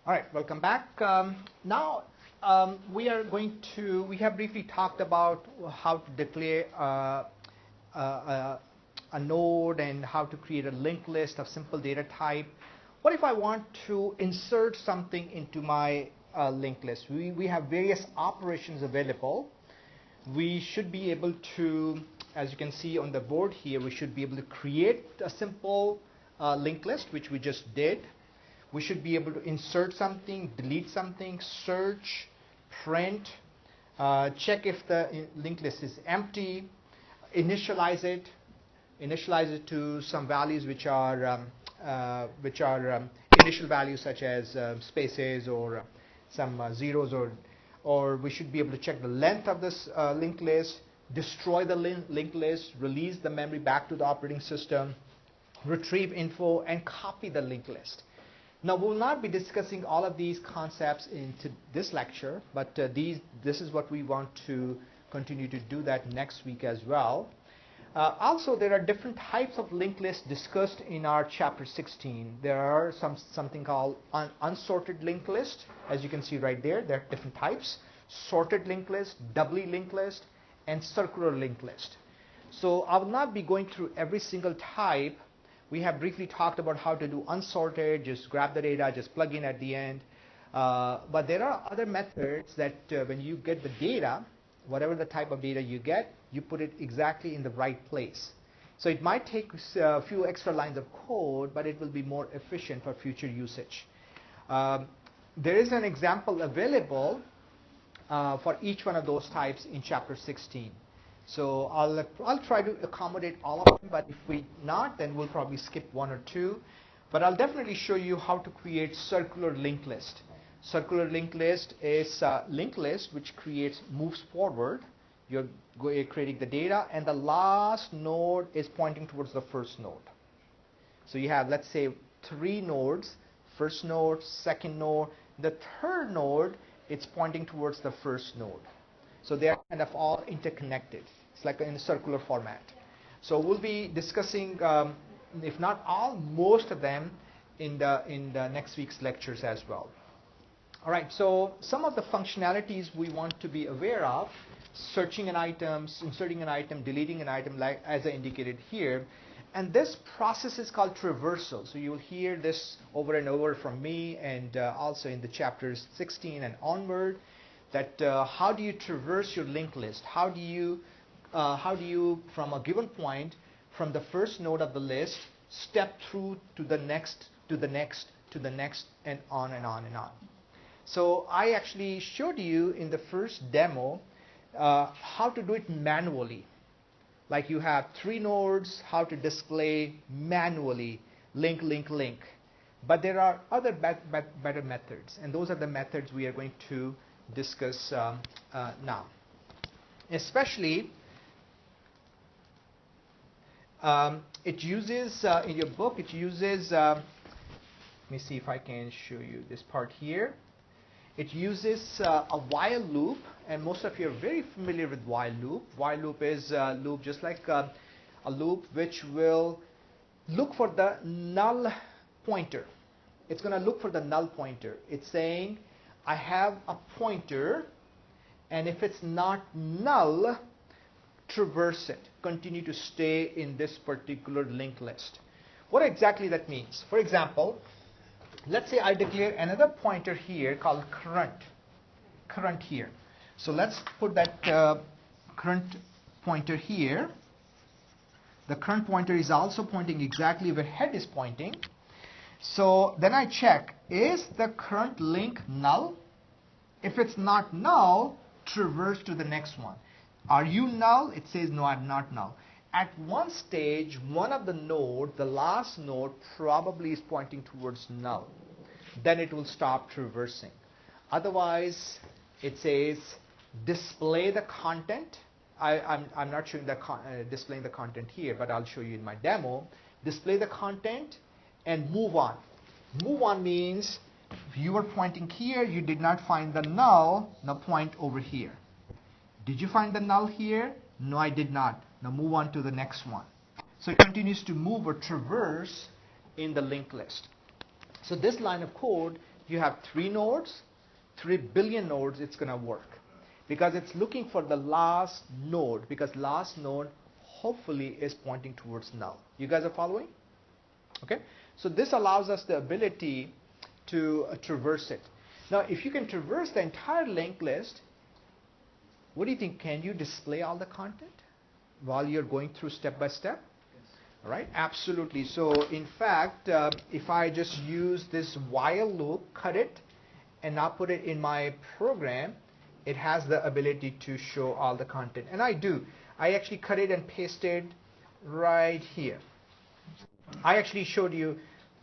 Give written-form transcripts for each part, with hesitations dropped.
All right, welcome back. Now we have briefly talked about how to declare a node and how to create a linked list of simple data type. What if I want to insert something into my linked list? We have various operations available. We should be able to, as you can see on the board here, we should be able to create a simple linked list, which we just did. We should be able to insert something, delete something, search, print, check if the linked list is empty, initialize it to some values which are initial values such as spaces or some zeros, or we should be able to check the length of this linked list, destroy the linked list, release the memory back to the operating system, retrieve info, and copy the linked list. Now, we will not be discussing all of these concepts into this lecture, but this is what we want to continue to do that next week as well. Also, there are different types of linked lists discussed in our chapter 16. There are something called unsorted linked list. As you can see right there, there are different types: sorted linked list, doubly linked list, and circular linked list. So I will not be going through every single type. We have briefly talked about how to do unsorted, just grab the data, just plug in at the end. But there are other methods that when you get the data, whatever the type of data you get, you put it exactly in the right place. So it might take a few extra lines of code, but it will be more efficient for future usage. There is an example available for each one of those types in chapter 16. So I'll try to accommodate all of them, but if we not, then we'll probably skip one or two. But I'll definitely show you how to create circular linked list. Circular linked list is a linked list which moves forward. You're creating the data, and the last node is pointing towards the first node. So you have, let's say, 3 nodes: first node, second node, the third node. It's pointing towards the first node. So they are kind of all interconnected. It's like in a circular format. So we'll be discussing, if not all, most of them in the next week's lectures as well. All right, so some of the functionalities we want to be aware of: searching an item, inserting an item, deleting an item, like as I indicated here. And this process is called traversal. So you'll hear this over and over from me, and also in the chapters 16 and onward, that how do you traverse your linked list? How do you, from a given point, from the first node of the list, step through to the next, to the next, to the next, and on and on and on. So I actually showed you in the first demo how to do it manually. Like you have 3 nodes, how to display manually link, link, link. But there are other better methods, and those are the methods we are going to discuss now. Especially, it uses, in your book, it uses, let me see if I can show you this part here. It uses a while loop, and most of you are very familiar with while loop. While loop is a loop just like a loop which will look for the null pointer. It's going to look for the null pointer. It's saying, I have a pointer, and if it's not null, traverse it. Continue to stay in this particular linked list. What exactly that means? For example, let's say I declare another pointer here called current here. So let's put that current pointer here. The current pointer is also pointing exactly where head is pointing. So then I check, is the current link null? If it's not null, traverse to the next one. Are you null? It says, no, I'm not null. At one stage, one of the node, the last node, probably is pointing towards null. Then it will stop traversing. Otherwise, it says, display the content. I'm not showing the displaying the content here, but I'll show you in my demo. Display the content and move on. Move on means you were pointing here, you did not find the null, now point over here. Did you find the null here? No, I did not. Now move on to the next one. So it continues to move or traverse in the linked list. So this line of code you have 3 nodes, 3 billion nodes, it's going to work. Because it's looking for the last node, because last node hopefully is pointing towards null. You guys are following? Okay? So this allows us the ability to traverse it. Now, if you can traverse the entire linked list, what do you think? Can you display all the content while you're going through step by step? Yes. All right, absolutely. So in fact, if I just use this while loop, cut it, and now put it in my program, it has the ability to show all the content. And I do. I actually cut it and pasted right here. I actually showed you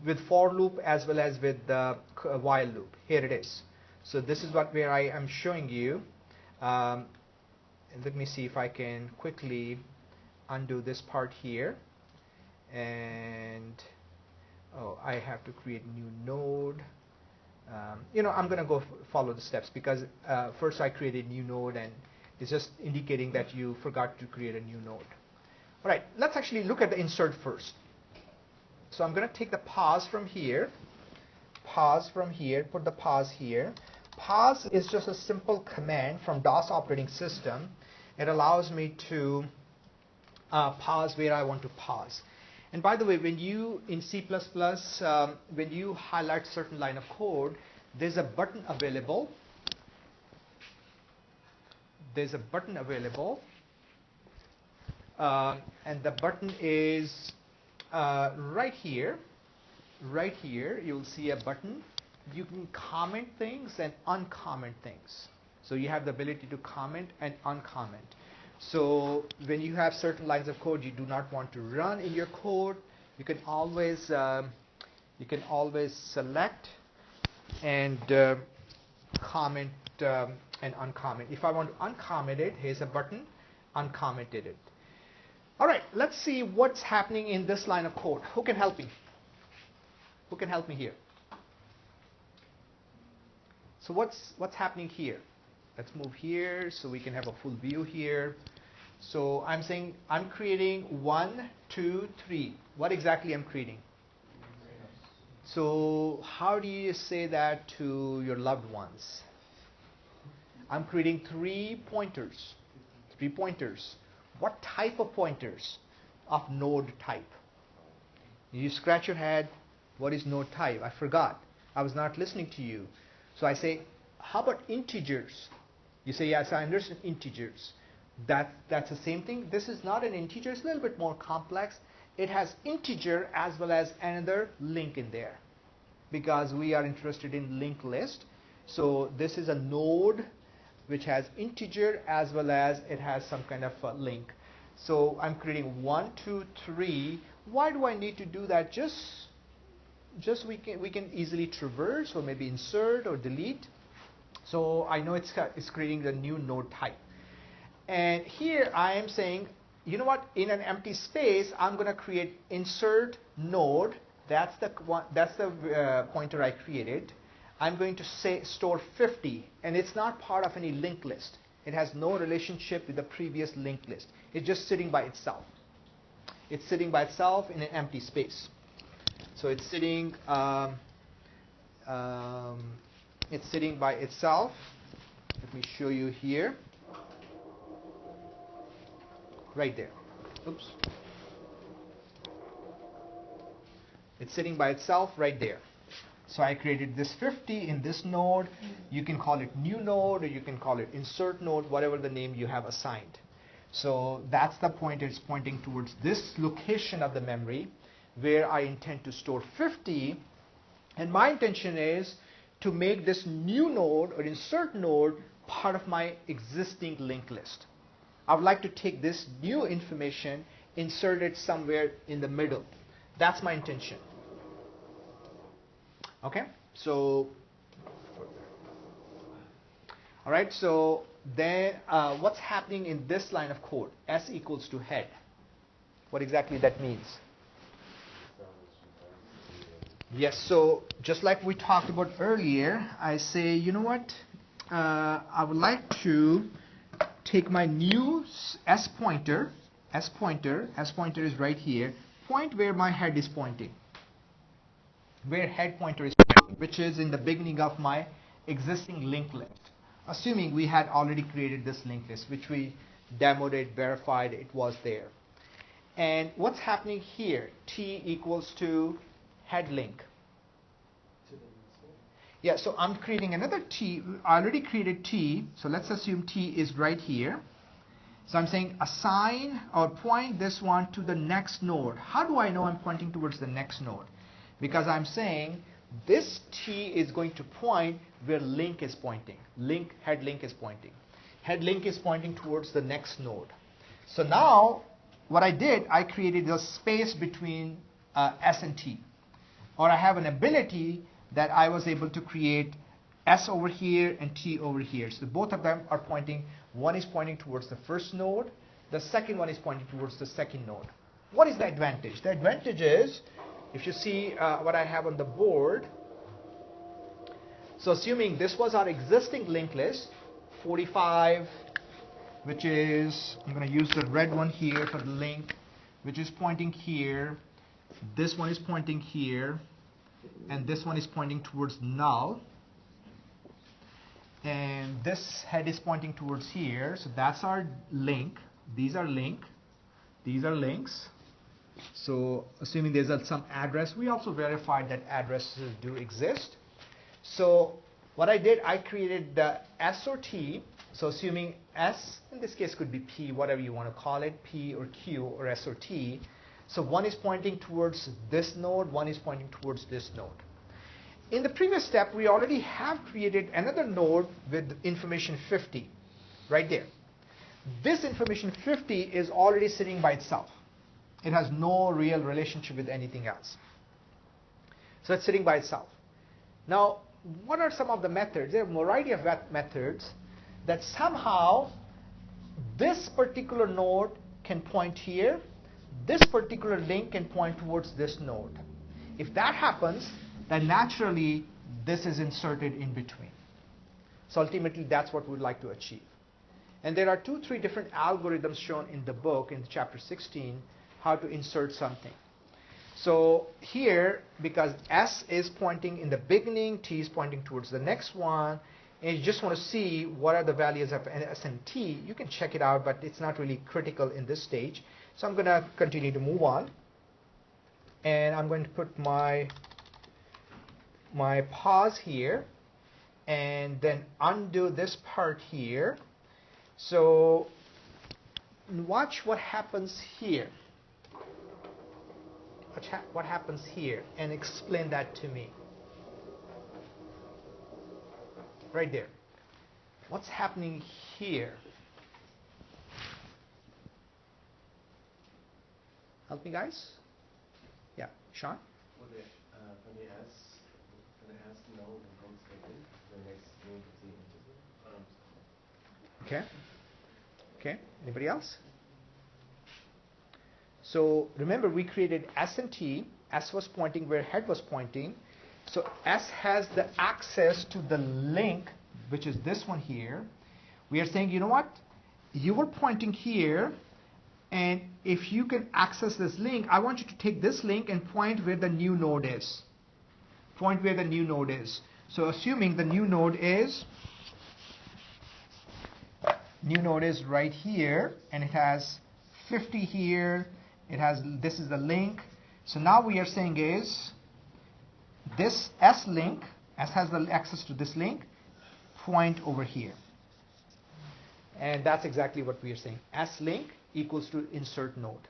with for loop as well as with the while loop. Here it is. So this is where I am showing you. Let me see if I can quickly undo this part here. And I have to create a new node. I'm going to go follow the steps because first I created a new node and it's just indicating that you forgot to create a new node. All right, let's actually look at the insert first. So I'm going to take the pause from here, put the pause here. Pause is just a simple command from DOS operating system. It allows me to pause where I want to pause. And by the way, when you, in C++, when you highlight certain line of code, there's a button available. There's a button available. And the button is right here. Right here, you'll see a button. You can comment things and uncomment things. So you have the ability to comment and uncomment. So when you have certain lines of code you do not want to run in your code, you can always select and comment and uncomment. If I want to uncomment it, here's a button, uncommented it. All right, let's see what's happening in this line of code. Who can help me? Who can help me here? So what's happening here? Let's move here so we can have a full view here. So I'm saying I'm creating 1, 2, 3. What exactly I'm creating? So how do you say that to your loved ones? I'm creating 3 pointers. 3 pointers. What type of pointers? Of node type. You scratch your head. What is node type? I forgot. I was not listening to you. So I say, how about integers? You say, yes, I understand integers. That's the same thing. This is not an integer. It's a little bit more complex. It has integer as well as another link in there because we are interested in linked list. So this is a node which has integer as well as it has some kind of a link. So I'm creating 1, 2, 3. Why do I need to do that? Just we can easily traverse or maybe insert or delete. So I know it's creating the new node type. And here I am saying, you know what? In an empty space, I'm going to create insert node. That's the pointer I created. I'm going to say store 50, and it's not part of any linked list. It has no relationship with the previous linked list. It's just sitting by itself. It's sitting by itself in an empty space. So it's sitting by itself. Let me show you here. Right there. Oops. It's sitting by itself right there. So I created this 50 in this node. You can call it new node or you can call it insert node, whatever the name you have assigned. So that's the point. It's pointing towards this location of the memory where I intend to store 50. And my intention is to make this new node or insert node part of my existing linked list. I would like to take this new information, insert it somewhere in the middle. That's my intention. Okay, so all right, so then what's happening in this line of code? S equals to head. What exactly that means? Yes, so just like we talked about earlier, I say, you know what? I would like to take my new S pointer. S pointer is right here. Point where my head is pointing. Where head pointer is pointing. which is in the beginning of my existing linked list. Assuming we had already created this linked list, which we demoed it, verified it was there. And what's happening here? T equals to head link. Yeah, so I'm creating another T. I already created T, so let's assume T is right here. So I'm saying assign or point this one to the next node. How do I know I'm pointing towards the next node? Because I'm saying this T is going to point where link is pointing. Head link is pointing. Head link is pointing towards the next node. So now what I did, I created a space between S and T. Or I have an ability that I was able to create S over here and T over here. So both of them are pointing, one is pointing towards the first node, the second one is pointing towards the second node. What is the advantage? The advantage is, if you see what I have on the board, so assuming this was our existing linked list, 45, which is, I'm going to use the red one here for the link, which is pointing here, this one is pointing here, and this one is pointing towards null, and this head is pointing towards here. So that's our link. These are links. So assuming there's some address, we also verified that addresses do exist. So what I did, I created the S or T. So assuming S, in this case could be P, whatever you want to call it, P or Q or S or T. So one is pointing towards this node, one is pointing towards this node. In the previous step, we already have created another node with information 50, right there. This information 50 is already sitting by itself. It has no real relationship with anything else. So it's sitting by itself. Now, what are some of the methods? There are a variety of methods that somehow this particular node can point here, this particular link can point towards this node. If that happens, then naturally this is inserted in between. So ultimately that's what we'd like to achieve. And there are 2-3 different algorithms shown in the book in chapter 16 how to insert something. So here, because S is pointing in the beginning, T is pointing towards the next one, and you just want to see what are the values of S and T, you can check it out, but it's not really critical in this stage. So I'm going to continue to move on, and I'm going to put my pause here, and then undo this part here. So watch what happens here. What happens here, and explain that to me. Right there. What's happening here? Help me, guys. Yeah, Sean. For the S node and goes the next link of the Okay. integer. Okay. Anybody else? So remember, we created S and T. S was pointing where head was pointing. So S has the access to the link, which is this one here. We are saying, you know what? You were pointing here, and if you can access this link, I want you to take this link and point where the new node is. Point where the new node is. So assuming the new node is right here, and it has 50 here. This is the link. So now we are saying is this S link, S has the access to this link, point over here. And that's exactly what we are saying. S link equals to insert node.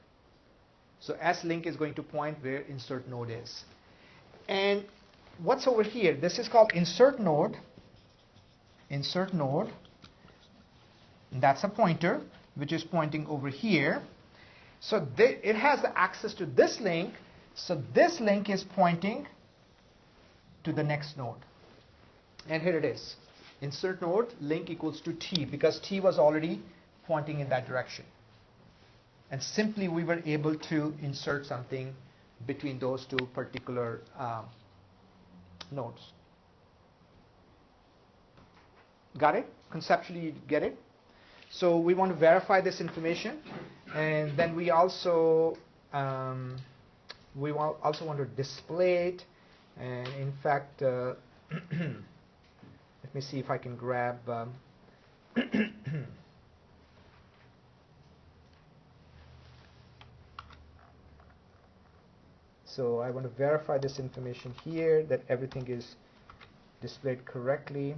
So S link is going to point where insert node is. And what's over here? This is called insert node. Insert node. And that's a pointer which is pointing over here. So it has the access to this link. So this link is pointing to the next node. And here it is. Insert node link equals to T, because T was already pointing in that direction. And simply we were able to insert something between those two particular nodes. Got it? Conceptually, you get it? So we want to verify this information, and then we also want to display it And in fact, let me see if I can grab so I want to verify this information here, that everything is displayed correctly.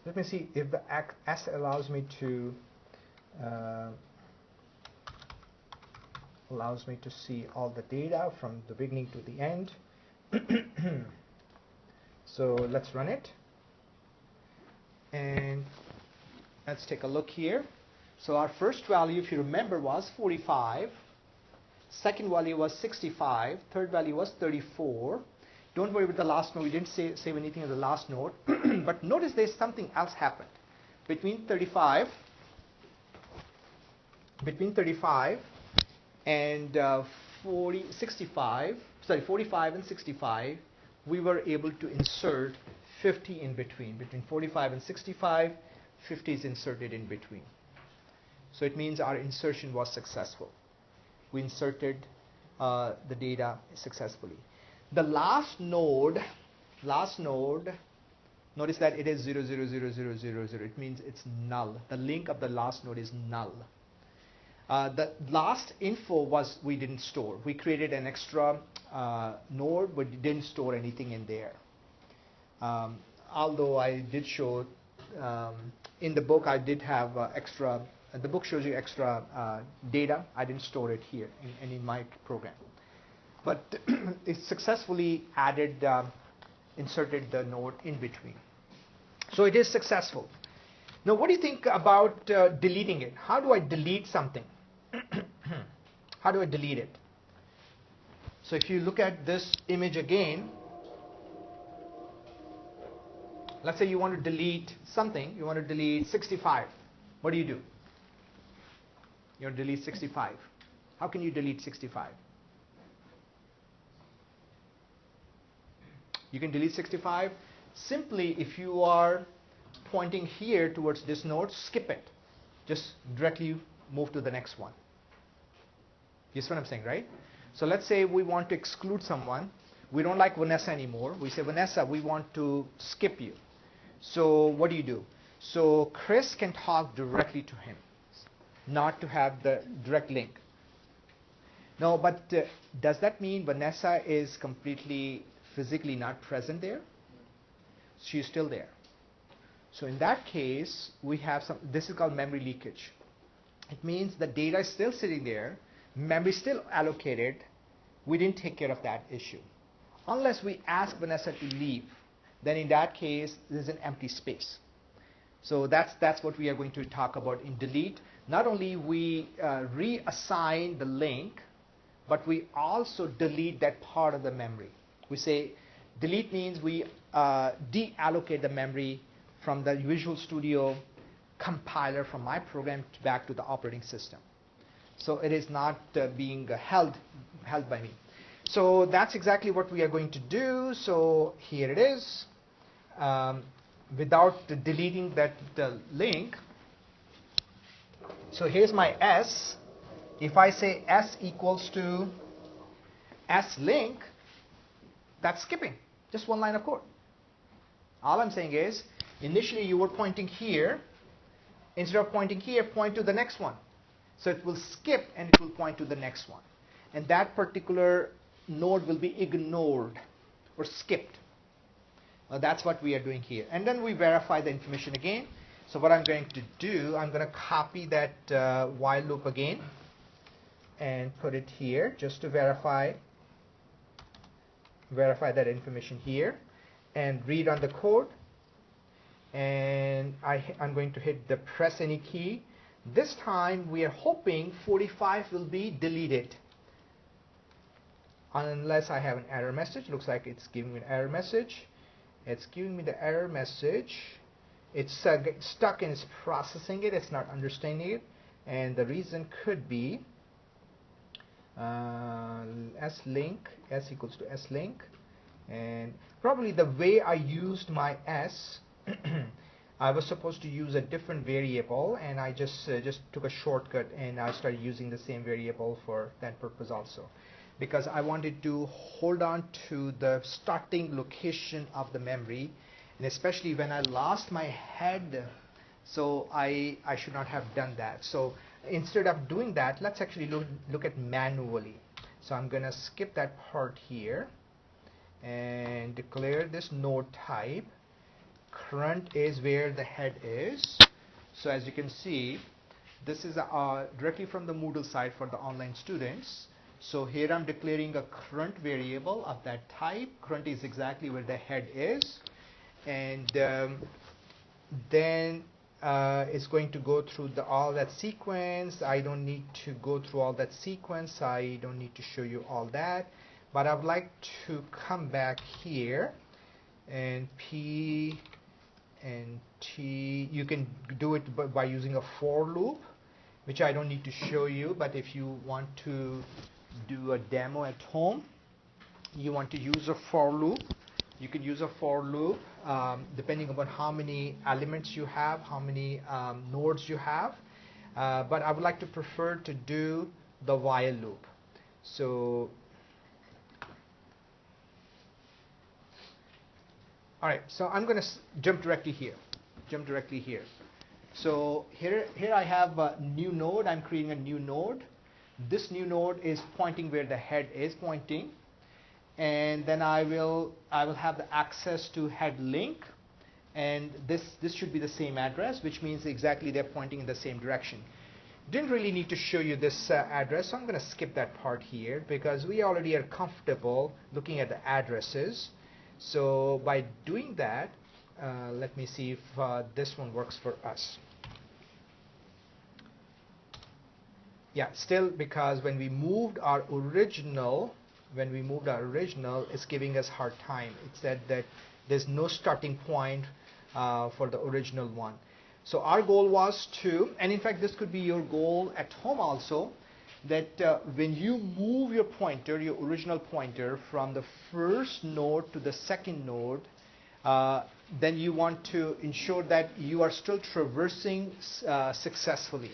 Let me see if the S allows me to see all the data from the beginning to the end. So let's run it, and let's take a look here. So our first value, if you remember, was 45. Second value was 65. Third value was 34. Don't worry about the last node. We didn't save anything in the last node. But notice there's something else happened. Between 35 and 45 and 65, we were able to insert 50 in between. Between 45 and 65, 50 is inserted in between. So it means our insertion was successful. We inserted the data successfully. The last node, notice that it is 0, 0, 0, 0, 0, 0. It means it's null. The link of the last node is null. The last info was we didn't store. We created an extra node, but didn't store anything in there. Although I did show in the book, I did have extra. The book shows you extra data. I didn't store it here in my program. But it successfully inserted the node in between. So it is successful. Now, what do you think about deleting it? How do I delete something? How do I delete it? So if you look at this image again, let's say you want to delete something. You want to delete 65. What do? You want to delete 65. How can you delete 65? You can delete 65 simply if you are pointing here towards this node, skip it. Just directly move to the next one. You see what I'm saying, right? So let's say we want to exclude someone. We don't like Vanessa anymore. We say, Vanessa, we want to skip you. So what do? So Chris can talk directly to him, not to have the direct link. No, but does that mean Vanessa is completely physically not present there? She's still there. So in that case, we have this is called memory leakage. It means the data is still sitting there, memory is still allocated. We didn't take care of that issue. Unless we ask Vanessa to leave, then in that case, there's an empty space. So that's what we are going to talk about in delete. Not only we reassign the link, but we also delete that part of the memory. We say delete means we deallocate the memory from the Visual Studio compiler from my program back to the operating system. So it is not being held by me. So that's exactly what we are going to do. So here it is. Without deleting the link. So here's my S. If I say S equals to S link, that's skipping. Just one line of code. All I'm saying is, initially you were pointing here. Instead of pointing here, point to the next one. So it will skip and it will point to the next one. And that particular node will be ignored or skipped. That's what we are doing here. And then we verify the information again. So what I'm going to do, I'm going to copy that while loop again and put it here just to verify that information here and read on the code. And I'm going to hit the press any key. This time we are hoping 45 will be deleted. Unless I have an error message. Looks like it's giving me an error message. It's giving me the error message. It's stuck and it's processing it. It's not understanding it, and the reason could be s-link, s equals to s-link, and probably the way I used my s I was supposed to use a different variable, and I just took a shortcut and I started using the same variable for that purpose also, because I wanted to hold on to the starting location of the memory, and especially when I lost my head, so I should not have done that. So instead of doing that, let's actually look at manually. So I'm gonna skip that part here and declare this node type. Current is where the head is. So as you can see, this is directly from the Moodle site for the online students. So here I'm declaring a current variable of that type. Current is exactly where the head is, and then it's going to go through all that sequence. I don't need to go through all that sequence. I don't need to show you all that, but I would like to come back here and P and T. You can do it by using a for loop, which I don't need to show you, but if you want to do a demo at home, you want to use a for loop, you can use a for loop depending upon how many elements you have, how many nodes you have, but I would like to prefer to do the while loop. So all right, so I'm going to jump directly here. So here I have a new node. I'm creating a new node. This new node is pointing where the head is pointing, and then I will have the access to head link, and this should be the same address, which means exactly they're pointing in the same direction. Didn't really need to show you this address, so I'm going to skip that part here because we already are comfortable looking at the addresses. So by doing that, let me see if this one works for us. Yeah, still, because when we moved our original, it's giving us hard time. It said that there's no starting point for the original one. So our goal was to, and in fact this could be your goal at home also, that when you move your pointer, your original pointer, from the first node to the second node, then you want to ensure that you are still traversing successfully.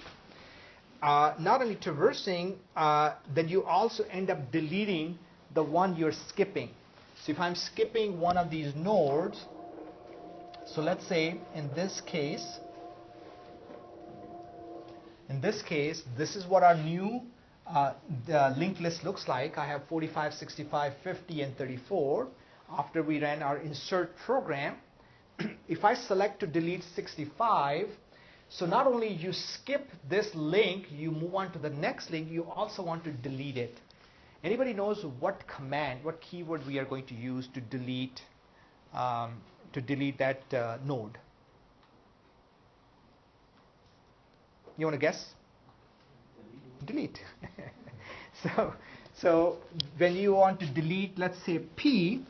Not only traversing, then you also end up deleting the one you're skipping. So if I'm skipping one of these nodes, so let's say in this case, this is what our new the linked list looks like. I have 45, 65, 50, and 34. After we ran our insert program, if I select to delete 65, so not only you skip this link, you move on to the next link, you also want to delete it. Anybody knows what command, what keyword we are going to use to delete that node? You want to guess? Delete. So when you want to delete, let's say P,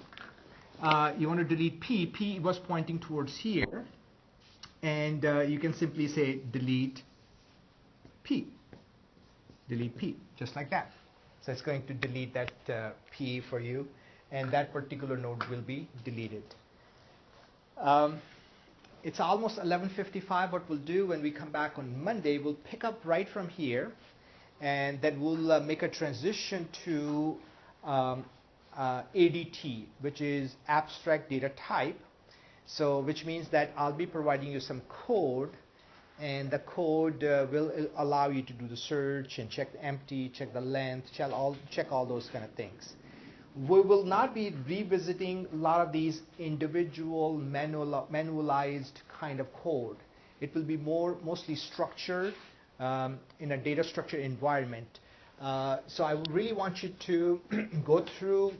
you want to delete P. P was pointing towards here, and you can simply say delete P. Delete P, just like that. So it's going to delete that P for you, and that particular node will be deleted. It's almost 11:55. What we'll do when we come back on Monday, we'll pick up right from here, and then we'll make a transition to ADT, which is abstract data type. So which means that I'll be providing you some code, and the code will allow you to do the search and check the empty, check the length, check all those kind of things. We will not be revisiting a lot of these individual manualized kind of code. It will be mostly structured in a data structured environment. So I really want you to go through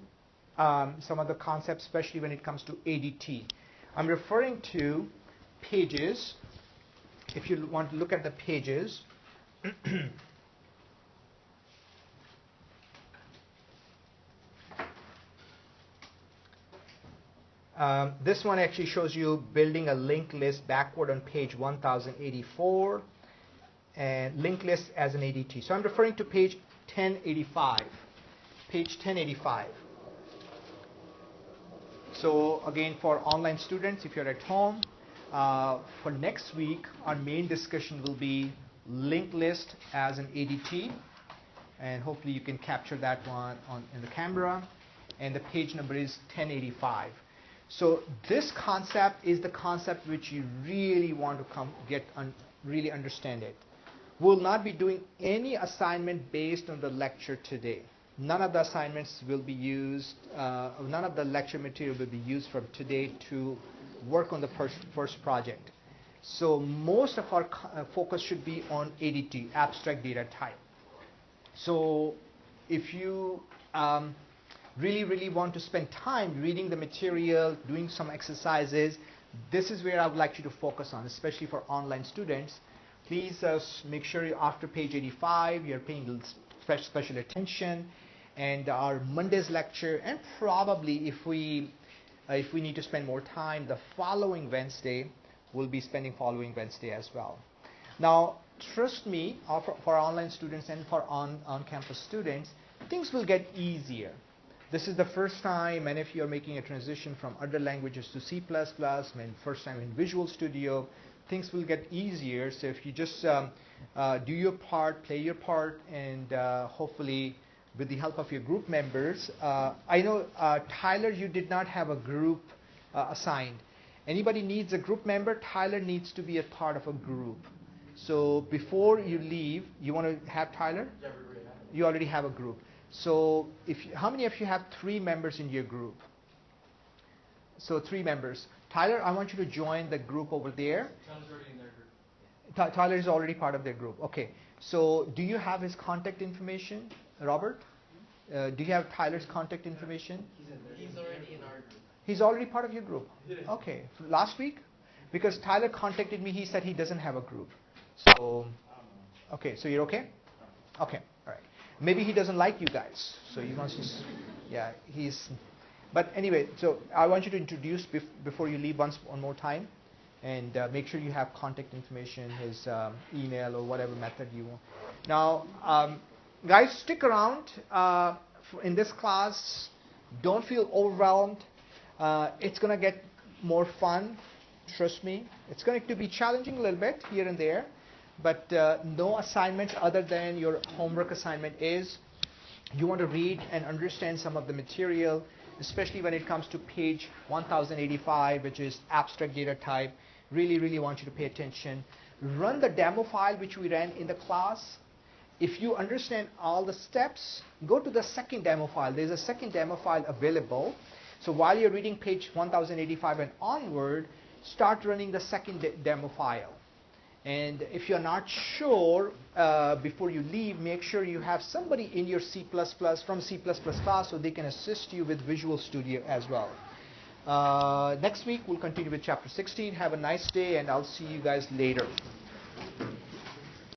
some of the concepts, especially when it comes to ADT. I'm referring to pages. If you want to look at the pages, This one actually shows you building a linked list backward on page 1084 and linked list as an ADT. So I'm referring to page 1085. Page 1085. So again, for online students, if you're at home, for next week, our main discussion will be linked list as an ADT. And hopefully you can capture that one in the camera. And the page number is 1085. So this concept is the concept which you really want to really understand it. We'll not be doing any assignment based on the lecture today. None of the assignments will be used, none of the lecture material will be used from today to work on the first project. So most of our focus should be on ADT, abstract data type. So if you really want to spend time reading the material, doing some exercises, this is where I would like you to focus on, especially for online students. Please make sure after page 85 you're paying special attention, and our Monday's lecture, and probably if we need to spend more time, the following Wednesday, we'll be spending following Wednesday as well. Now, trust me, for online students and for on-campus students, things will get easier. This is the first time, and if you're making a transition from other languages to C++, and first time in Visual Studio, things will get easier. So if you just do your part, play your part, and hopefully with the help of your group members. I know, Tyler, you did not have a group assigned. Anybody needs a group member? Tyler needs to be a part of a group. So before you leave, you want to have Tyler? Yeah, we already have it. You already have a group. So how many of you have 3 members in your group? So 3 members. Tyler, I want you to join the group over there. Tyler's already in their group. Tyler is already part of their group. Okay. So do you have his contact information, Robert? Do you have Tyler's contact information? He's already in our group. He's already part of your group? Okay. Last week? Because Tyler contacted me, he said he doesn't have a group. So, okay, so you're okay? Okay, all right. Maybe he doesn't like you guys, so he wants to, yeah, but anyway, so I want you to introduce before you leave one more time, and make sure you have contact information, his email or whatever method you want. Now, guys, stick around in this class. Don't feel overwhelmed. It's going to get more fun. Trust me. It's going to be challenging a little bit here and there, but no assignments other than your homework assignment is you want to read and understand some of the material, especially when it comes to page 1085, which is abstract data type. Really want you to pay attention. Run the demo file which we ran in the class. If you understand all the steps, go to the second demo file. There's a second demo file available. So while you're reading page 1085 and onward, start running the second demo file. And if you're not sure, before you leave, make sure you have somebody in your from C++ class so they can assist you with Visual Studio as well. Next week, we'll continue with chapter 16. Have a nice day, and I'll see you guys later.